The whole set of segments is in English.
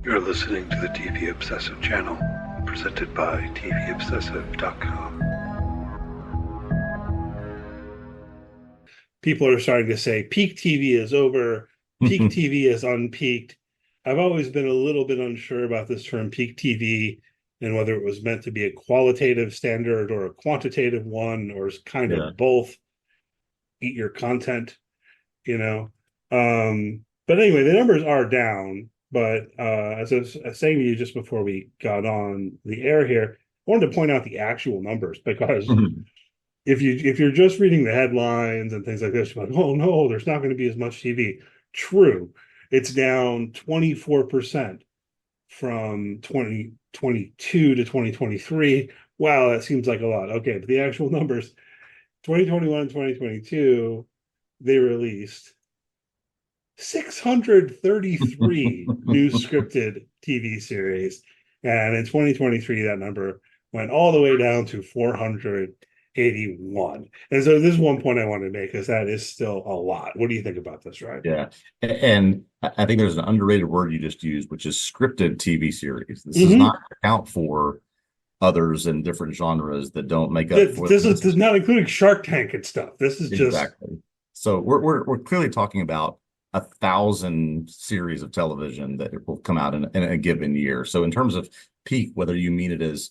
You're listening to the TV Obsessive channel, presented by TVObsessive.com. People are starting to say peak TV is over, peak TV is unpeaked. I've always been a little bit unsure about this term peak TV and whether it was meant to be a qualitative standard or a quantitative one or kind Yeah. of both. Eat your content, you know. But anyway, the numbers are down. But as I was saying to you just before we got on the air here, I wanted to point out the actual numbers because if you're just reading the headlines and things like this, you're like, oh no, there's not going to be as much TV. True, it's down 24% from 2022 to 2023. Wow, that seems like a lot. Okay, but the actual numbers, 2021 and 2022, they released 633 new scripted TV series. And in 2023, that number went all the way down to 481. And so this is one point I want to make because that is still a lot. What do you think about this, Ryan? Yeah. And I think there's an underrated word you just used, which is scripted TV series. This does Mm-hmm. not account for others in different genres that don't make up for This is not including Shark Tank and stuff. This is just exactly. So we're clearly talking about 1,000 series of television that will come out in a given year. So in terms of peak, whether you mean it as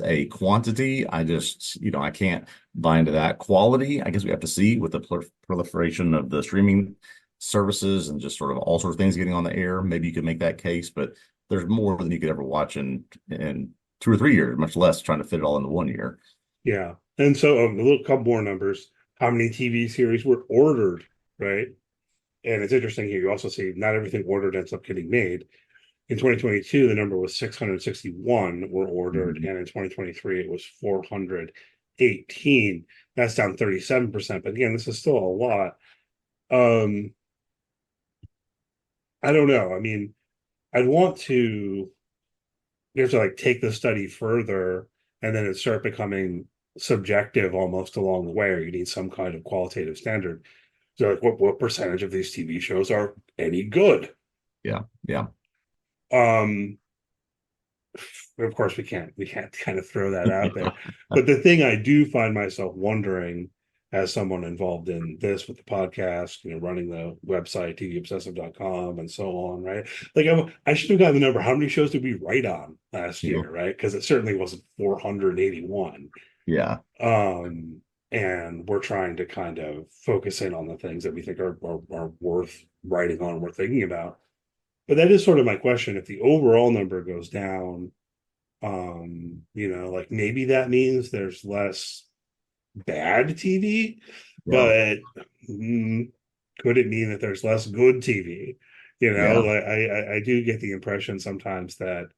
a quantity, I just, I can't buy into that. Quality, I guess we have to see with the proliferation of the streaming services and just sort of all sorts of things getting on the air. Maybe you could make that case, but there's more than you could ever watch in 2 or 3 years, much less trying to fit it all into 1 year. yeah. And so a little couple more numbers. How many TV series were ordered, right? And it's interesting here. You also see not everything ordered ends up getting made. In 2022, the number was 661 were ordered, and in 2023, it was 418. That's down 37%. But again, this is still a lot. Um, I don't know. I mean, I'd want to you have to like take the study further, and then it start becoming subjective almost along the way, or you need some kind of qualitative standard. So, like, what percentage of these TV shows are any good? Yeah, yeah. Um, of course, we can't kind of throw that out there. But the thing I do find myself wondering, as someone involved in this with the podcast, running the website tvobsessive.com and so on, right? Like I should have gotten the number. How many shows did we write on last Yeah. year, right? Because it certainly wasn't 481. Yeah. And we're trying to kind of focus in on the things that we think are worth writing on, worth thinking about. But that is sort of my question. If the overall number goes down, like maybe that means there's less bad TV, Yeah. but could it mean that there's less good TV? Yeah. Like I do get the impression sometimes that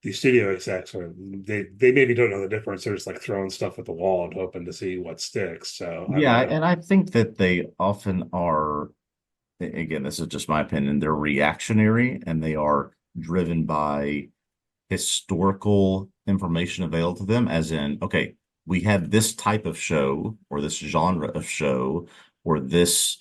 the studio execs they maybe don't know the difference. They're just like throwing stuff at the wall and hoping to see what sticks. So I Yeah, don't know. and I think that they often are, again, this is just my opinion, they're reactionary and they are driven by historical information available to them, as in, okay, we had this type of show or this genre of show or this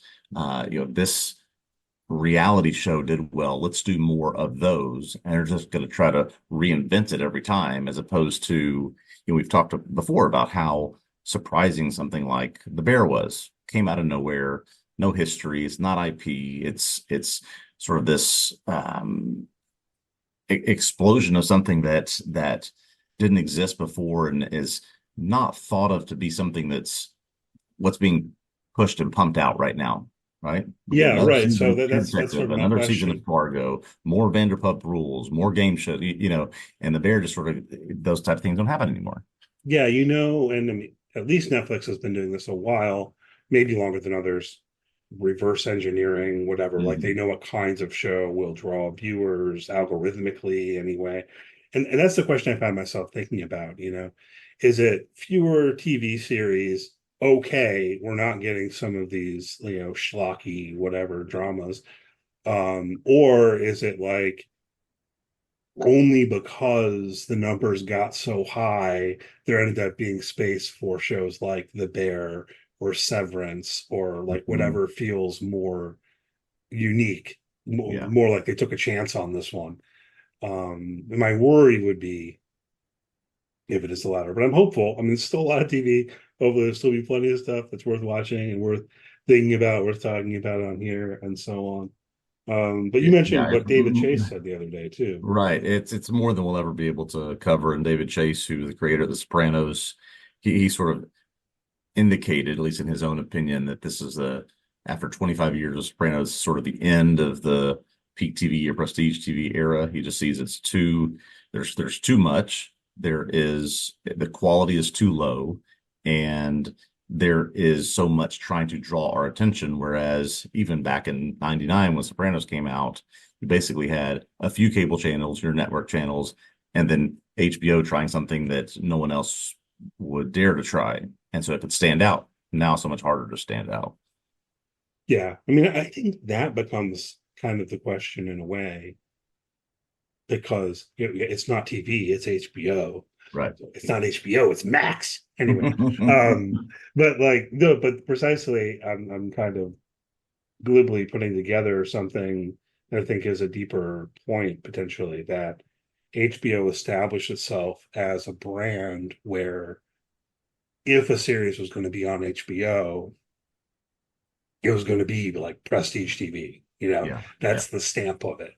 reality show did well. Let's do more of those. And they're just going to try to reinvent it every time, as opposed to, we've talked before about how surprising something like The Bear was. Came out of nowhere, no history, it's not IP, it's sort of this explosion of something that didn't exist before and is not thought of to be something that's what's being pushed and pumped out right now. Right? We get Yeah, another right. season So of True that's sort Detective, of my another season of question. Fargo, more Vanderpump Rules, more game shows, and The Bear just sort of those type of things don't happen anymore. Yeah, and I mean, at least Netflix has been doing this a while, maybe longer than others. Reverse engineering, whatever. Like they Mhm. know what kinds of show will draw viewers algorithmically anyway. And that's the question I find myself thinking about, is it fewer TV series? Okay, we're not getting some of these, schlocky, whatever dramas. Or is it like only because the numbers got so high, there ended up being space for shows like The Bear or Severance or like Mhm. whatever feels more unique, Yeah. more like they took a chance on this one. My worry would be if it is the latter, but I'm hopeful. I mean, it's still a lot of TV. Hopefully, there'll still be plenty of stuff that's worth watching and worth thinking about, worth talking about on here, and so on. But you mentioned Yeah, what David Chase said the other day too. right. It's more than we'll ever be able to cover. And David Chase, who the creator of The Sopranos, he sort of indicated, at least in his own opinion, that this is after 25 years of Sopranos, sort of the end of the peak TV or prestige TV era. He just sees there's too much. The quality is too low, and there is so much trying to draw our attention. Whereas even back in '99 when Sopranos came out, you basically had a few cable channels, your network channels, and then HBO trying something that no one else would dare to try. And so it could stand out. Now so much harder to stand out. Yeah, I mean, I think that becomes kind of the question in a way because it's not TV, it's HBO. Right. It's not HBO, it's Max. Anyway, but like no, but precisely, I'm kind of glibly putting together something that I think is a deeper point potentially that HBO established itself as a brand where if a series was going to be on HBO, it was going to be like prestige TV. Yeah. That's the stamp of it.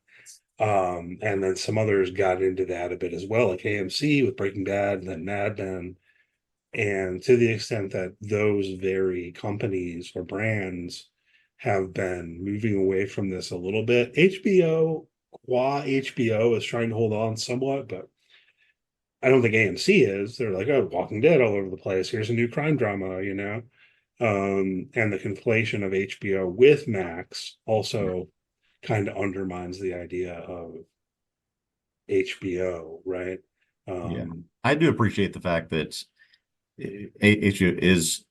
And then some others got into that a bit as well, like AMC with Breaking Bad and then Mad Men. And to the extent that those very companies or brands have been moving away from this a little bit, qua HBO is trying to hold on somewhat, but I don't think AMC is. They're like, oh, Walking Dead all over the place. Here's a new crime drama. And the conflation of HBO with Max also kind of undermines the idea of HBO, right? Yeah. I do appreciate the fact that HBO is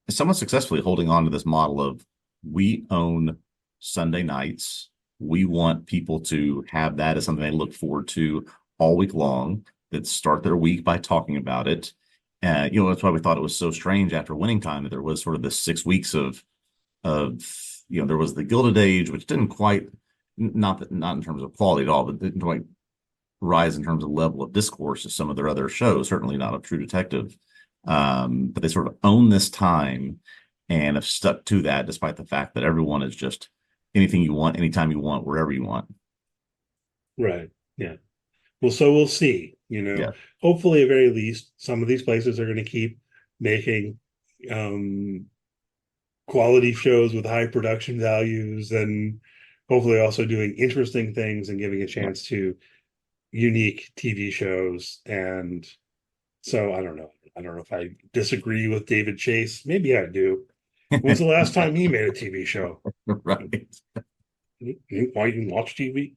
somewhat successfully holding on to this model of we own Sunday nights. We want people to have that as something they look forward to all week long, that start their week by talking about it. That's why we thought it was so strange after Winning Time that there was sort of this 6 weeks of there was the Gilded Age, which didn't quite not in terms of quality at all, but didn't quite rise in terms of level of discourse as some of their other shows. Certainly not of True Detective, but they sort of own this time and have stuck to that, despite the fact that everyone is just anything you want, anytime you want, wherever you want. Right. Yeah. Well, so we'll see. Yeah. Hopefully, at very least, some of these places are going to keep making quality shows with high production values and hopefully also doing interesting things and giving a chance to unique TV shows. And so I don't know. I don't know if I disagree with David Chase. Maybe I do. When's the last time he made a TV show? Right. Why you watch TV?